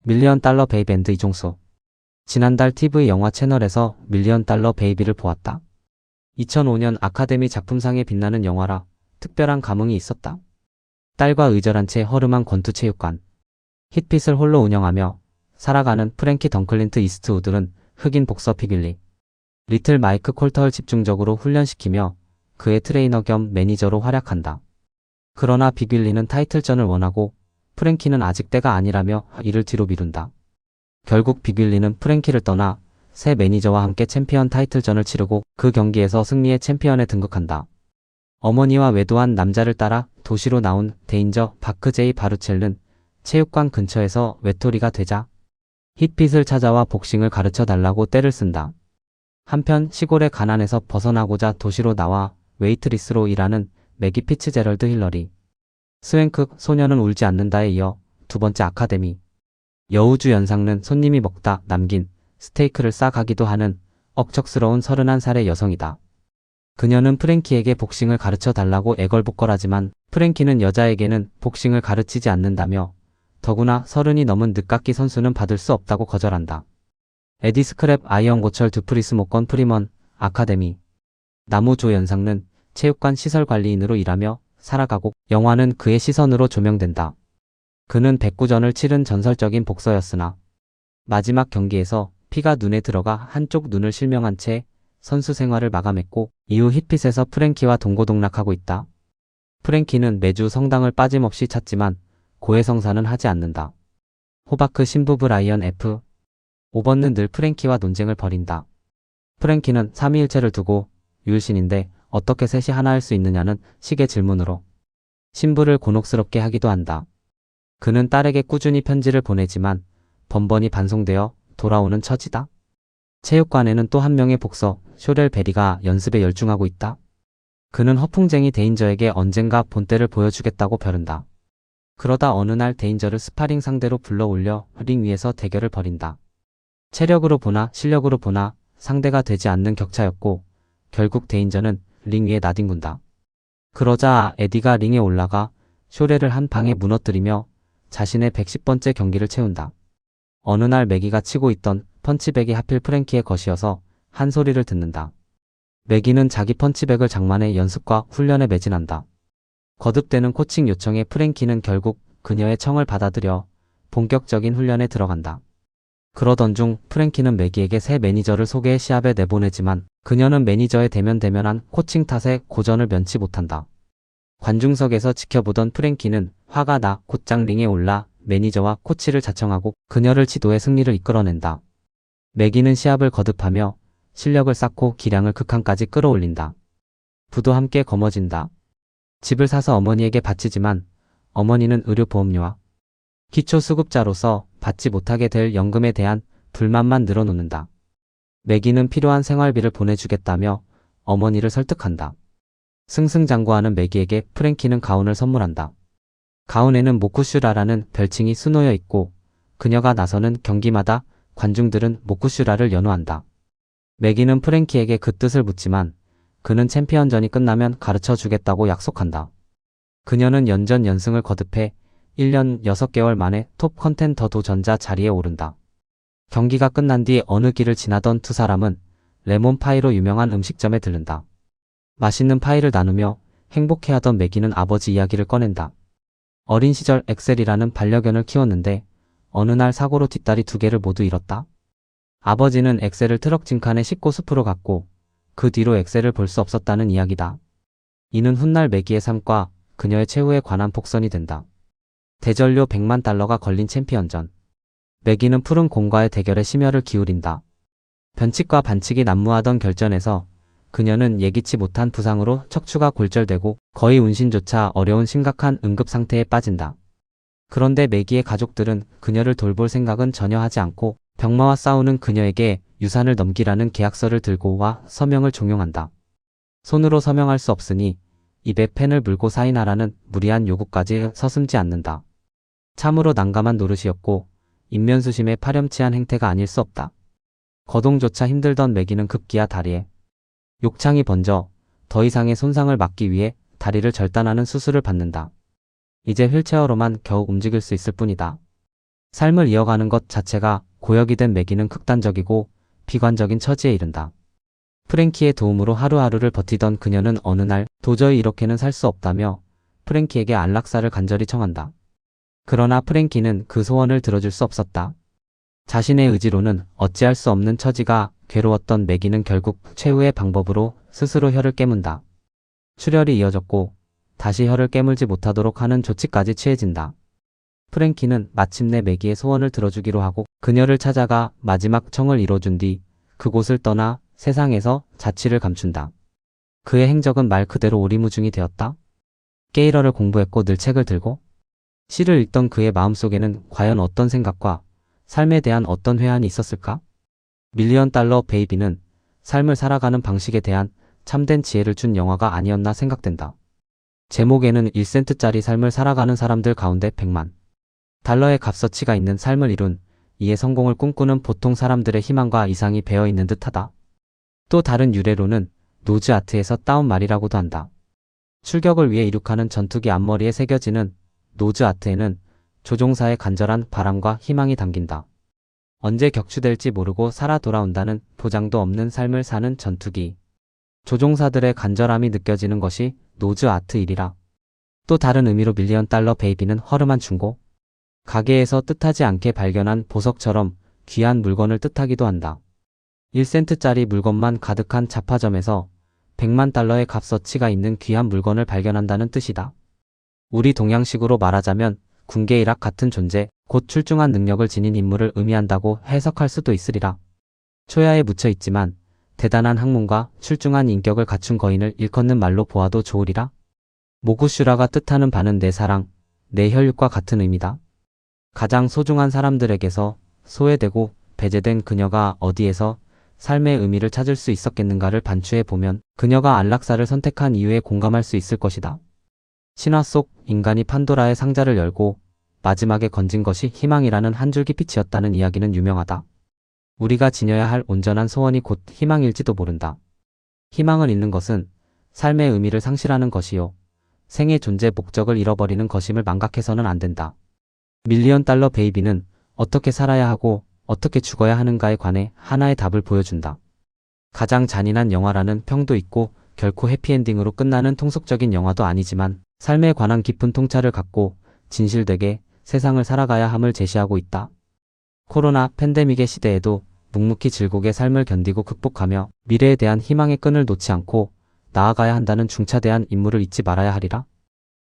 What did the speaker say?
밀리언 달러 베이비 앤드 이종수. 지난달 TV 영화 채널에서 밀리언 달러 베이비를 보았다. 2005년 아카데미 작품상에 빛나는 영화라 특별한 감흥이 있었다. 딸과 의절한 채 허름한 권투체육관. 힛핏을 홀로 운영하며 살아가는 프랭키 덩클린트 이스트우드는 흑인 복서 피빌리. 리틀 마이크 콜터를 집중적으로 훈련시키며 그의 트레이너 겸 매니저로 활약한다. 그러나 빅윌리는 타이틀전을 원하고 프랭키는 아직 때가 아니라며 이를 뒤로 미룬다. 결국 빅윌리는 프랭키를 떠나 새 매니저와 함께 챔피언 타이틀전을 치르고 그 경기에서 승리의 챔피언에 등극한다. 어머니와 외도한 남자를 따라 도시로 나온 데인저 바크 제이 바루첼은 체육관 근처에서 외톨이가 되자 힛핏을 찾아와 복싱을 가르쳐 달라고 떼를 쓴다. 한편 시골의 가난에서 벗어나고자 도시로 나와 웨이트리스로 일하는 매기 피츠제럴드 힐러리. 스웸크 소녀는 울지 않는다에 이어 두 번째 아카데미. 여우주 연상는 손님이 먹다 남긴 스테이크를 싸가기도 하는 억척스러운 31살의 여성이다. 그녀는 프랭키에게 복싱을 가르쳐 달라고 애걸복걸하지만 프랭키는 여자에게는 복싱을 가르치지 않는다며 더구나 30이 넘은 늦깎이 선수는 받을 수 없다고 거절한다. 에디 스크랩 아이언 고철 드프리스 모건 프리먼 아카데미. 나무조 연상는 체육관 시설관리인으로 일하며 살아가고 영화는 그의 시선으로 조명된다. 그는 백구전을 치른 전설적인 복서였으나 마지막 경기에서 피가 눈에 들어가 한쪽 눈을 실명한 채 선수 생활을 마감했고 이후 힛핏에서 프랭키와 동고동락하고 있다. 프랭키는 매주 성당을 빠짐없이 찾지만 고해성사는 하지 않는다. 호바크 신부 브라이언 F. 오번은 늘 프랭키와 논쟁을 벌인다. 프랭키는 삼위일체를 두고 유일신인데 어떻게 셋이 하나일 수 있느냐는 식의 질문으로 신부를 곤혹스럽게 하기도 한다. 그는 딸에게 꾸준히 편지를 보내지만 번번이 반송되어 돌아오는 처지다. 체육관에는 또 한 명의 복서 쇼렐 베리가 연습에 열중하고 있다. 그는 허풍쟁이 데인저에게 언젠가 본때를 보여주겠다고 벼른다. 그러다 어느 날 데인저를 스파링 상대로 불러 올려 링 위에서 대결을 벌인다. 체력으로 보나 실력으로 보나 상대가 되지 않는 격차였고 결국 데인저는 링 위에 나뒹군다. 그러자 에디가 링에 올라가 쇼렐을 한 방에 무너뜨리며 자신의 110번째 경기를 채운다. 어느 날 매기가 치고 있던 펀치백이 하필 프랭키의 것이어서 한 소리를 듣는다. 매기는 자기 펀치백을 장만해 연습과 훈련에 매진한다. 거듭되는 코칭 요청에 프랭키는 결국 그녀의 청을 받아들여 본격적인 훈련에 들어간다. 그러던 중 프랭키는 매기에게 새 매니저를 소개해 시합에 내보내지만 그녀는 매니저의 대면대면한 코칭 탓에 고전을 면치 못한다. 관중석에서 지켜보던 프랭키는 화가 나 곧장 링에 올라 매니저와 코치를 자청하고 그녀를 지도해 승리를 이끌어낸다. 매기는 시합을 거듭하며 실력을 쌓고 기량을 극한까지 끌어올린다. 부도 함께 거머쥔다. 집을 사서 어머니에게 바치지만 어머니는 의료보험료와 기초수급자로서 받지 못하게 될 연금에 대한 불만만 늘어놓는다. 매기는 필요한 생활비를 보내주겠다며 어머니를 설득한다. 승승장구하는 매기에게 프랭키는 가운을 선물한다. 가운에는 모쿠슈라라는 별칭이 수놓여 있고 그녀가 나서는 경기마다 관중들은 모쿠슈라를 연호한다. 매기는 프랭키에게 그 뜻을 묻지만 그는 챔피언전이 끝나면 가르쳐 주겠다고 약속한다. 그녀는 연전 연승을 거듭해 1년 6개월 만에 톱 컨텐더 도전자 자리에 오른다. 경기가 끝난 뒤 어느 길을 지나던 두 사람은 레몬 파이로 유명한 음식점에 들른다. 맛있는 파이를 나누며 행복해하던 매기는 아버지 이야기를 꺼낸다. 어린 시절 엑셀이라는 반려견을 키웠는데 어느 날 사고로 뒷다리 2개를 모두 잃었다. 아버지는 엑셀을 트럭 짐칸에 싣고 숲으로 갔고 그 뒤로 엑셀을 볼 수 없었다는 이야기다. 이는 훗날 매기의 삶과 그녀의 최후에 관한 폭선이 된다. 대전료 100만 달러가 걸린 챔피언전. 매기는 푸른 공과의 대결에 심혈을 기울인다. 변칙과 반칙이 난무하던 결전에서 그녀는 예기치 못한 부상으로 척추가 골절되고 거의 운신조차 어려운 심각한 응급 상태에 빠진다. 그런데 매기의 가족들은 그녀를 돌볼 생각은 전혀 하지 않고 병마와 싸우는 그녀에게 유산을 넘기라는 계약서를 들고 와 서명을 종용한다. 손으로 서명할 수 없으니 입에 펜을 물고 사인하라는 무리한 요구까지 서슴지 않는다. 참으로 난감한 노릇이었고 인면수심에 파렴치한 행태가 아닐 수 없다. 거동조차 힘들던 매기는 급기야 다리에 욕창이 번져 더 이상의 손상을 막기 위해 다리를 절단하는 수술을 받는다. 이제 휠체어로만 겨우 움직일 수 있을 뿐이다. 삶을 이어가는 것 자체가 고역이 된 매기는 극단적이고 비관적인 처지에 이른다. 프랭키의 도움으로 하루하루를 버티던 그녀는 어느 날 도저히 이렇게는 살 수 없다며 프랭키에게 안락사를 간절히 청한다. 그러나 프랭키는 그 소원을 들어줄 수 없었다. 자신의 의지로는 어찌할 수 없는 처지가 괴로웠던 매기는 결국 최후의 방법으로 스스로 혀를 깨문다. 출혈이 이어졌고 다시 혀를 깨물지 못하도록 하는 조치까지 취해진다. 프랭키는 마침내 매기의 소원을 들어주기로 하고 그녀를 찾아가 마지막 청을 이뤄준 뒤 그곳을 떠나 세상에서 자취를 감춘다. 그의 행적은 말 그대로 오리무중이 되었다. 게일러를 공부했고 늘 책을 들고 시를 읽던 그의 마음속에는 과연 어떤 생각과 삶에 대한 어떤 회한이 있었을까? 밀리언 달러 베이비는 삶을 살아가는 방식에 대한 참된 지혜를 준 영화가 아니었나 생각된다. 제목에는 1센트짜리 삶을 살아가는 사람들 가운데 100만 달러의 값어치가 있는 삶을 이룬 이의 성공을 꿈꾸는 보통 사람들의 희망과 이상이 배어있는 듯하다. 또 다른 유래로는 노즈 아트에서 따온 말이라고도 한다. 출격을 위해 이륙하는 전투기 앞머리에 새겨지는 노즈 아트에는 조종사의 간절한 바람과 희망이 담긴다. 언제 격추될지 모르고 살아 돌아온다는 보장도 없는 삶을 사는 전투기. 조종사들의 간절함이 느껴지는 것이 노즈 아트 일이라. 또 다른 의미로 밀리언 달러 베이비는 허름한 중고 가게에서 뜻하지 않게 발견한 보석처럼 귀한 물건을 뜻하기도 한다. 1센트짜리 물건만 가득한 잡화점에서 100만 달러의 값어치가 있는 귀한 물건을 발견한다는 뜻이다. 우리 동양식으로 말하자면 군계일학 같은 존재, 곧 출중한 능력을 지닌 인물을 의미한다고 해석할 수도 있으리라. 초야에 묻혀 있지만 대단한 학문과 출중한 인격을 갖춘 거인을 일컫는 말로 보아도 좋으리라. 모구슈라가 뜻하는 바는 내 사랑, 내 혈육과 같은 의미다. 가장 소중한 사람들에게서 소외되고 배제된 그녀가 어디에서 삶의 의미를 찾을 수 있었겠는가를 반추해 보면 그녀가 안락사를 선택한 이유에 공감할 수 있을 것이다. 신화 속 인간이 판도라의 상자를 열고 마지막에 건진 것이 희망이라는 한 줄기 빛이었다는 이야기는 유명하다. 우리가 지녀야 할 온전한 소원이 곧 희망일지도 모른다. 희망을 잃는 것은 삶의 의미를 상실하는 것이요. 생의 존재 목적을 잃어버리는 것임을 망각해서는 안 된다. 밀리언 달러 베이비는 어떻게 살아야 하고 어떻게 죽어야 하는가에 관해 하나의 답을 보여준다. 가장 잔인한 영화라는 평도 있고 결코 해피엔딩으로 끝나는 통속적인 영화도 아니지만 삶에 관한 깊은 통찰을 갖고 진실되게 세상을 살아가야 함을 제시하고 있다. 코로나 팬데믹의 시대에도 묵묵히 질곡의 삶을 견디고 극복하며 미래에 대한 희망의 끈을 놓지 않고 나아가야 한다는 중차대한 임무를 잊지 말아야 하리라.